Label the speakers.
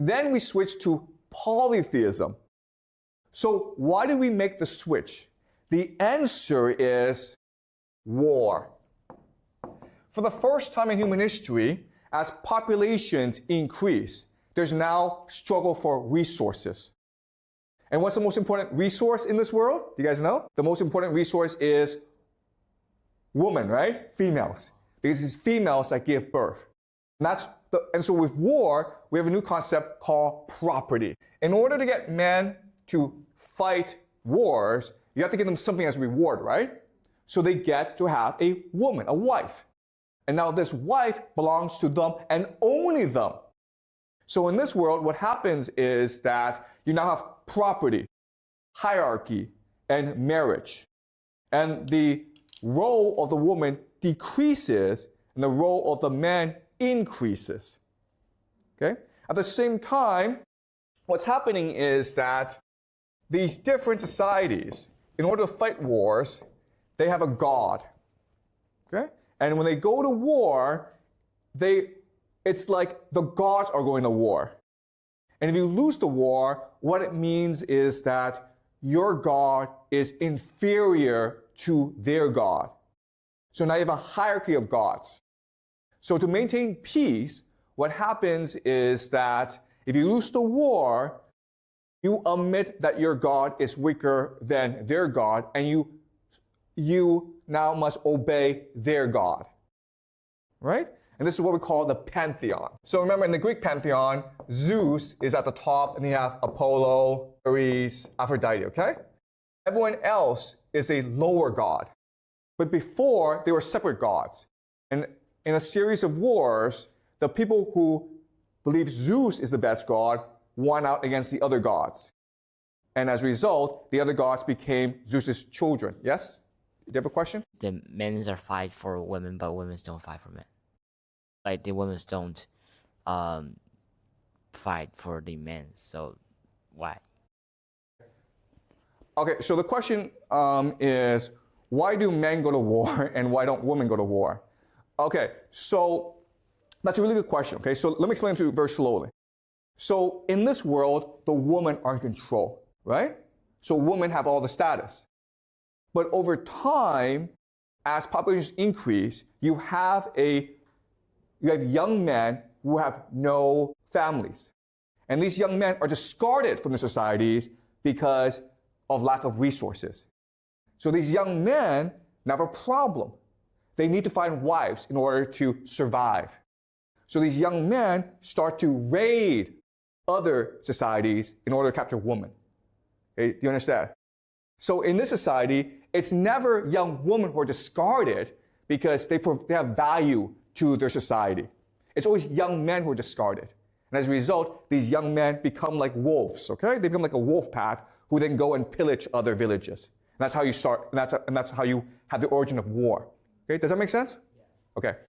Speaker 1: Then we switched to polytheism. So why did we make the switch? The answer is war. For the first time in human history, as populations increase, there's now struggle for resources. And what's the most important resource in this world? Do you guys know? The most important resource is women, right? Females. Because it's females that give birth. And so with war, we have a new concept called property. In order to get men to fight wars, you have to give them something as a reward, right? So they get to have a woman, a wife. And now this wife belongs to them and only them. So in this world, what happens is that you now have property, hierarchy, and marriage. And the role of the woman decreases and the role of the man increases. Okay? At the same time, what's happening is that these different societies, in order to fight wars, they have a god. Okay? And when they go to war, it's like the gods are going to war. And if you lose the war, what it means is that your god is inferior to their god. So now you have a hierarchy of gods. So to maintain peace, what happens is that if you lose the war, you admit that your god is weaker than their god, and you now must obey their god. Right? And this is what we call the pantheon. So remember, in the Greek pantheon, Zeus is at the top, and you have Apollo, Ares, Aphrodite, okay? Everyone else is a lower god. But before, they were separate gods. And in a series of wars, the people who believe Zeus is the best god won out against the other gods. And as a result, the other gods became Zeus's children. Yes? Do you have a question?
Speaker 2: The men are fight for women, but women don't fight for men. Like the women don't fight for the men. So why?
Speaker 1: Okay, so the question is, why do men go to war and why don't women go to war? Okay, so that's a really good question. Okay, so let me explain it to you very slowly. So in this world, the women are in control, right? So women have all the status. But over time, as populations increase, you have young men who have no families. And these young men are discarded from the societies because of lack of resources. So these young men now have a problem. They need to find wives in order to survive. So these young men start to raid other societies in order to capture women. Okay, do you understand? So in this society, it's never young women who are discarded because they have value to their society. It's always young men who are discarded. And as a result, these young men become like wolves, okay? They become like a wolf pack who then go and pillage other villages. And that's how you start, and that's how you have the origin of war. Okay, does that make sense? Yeah. Okay.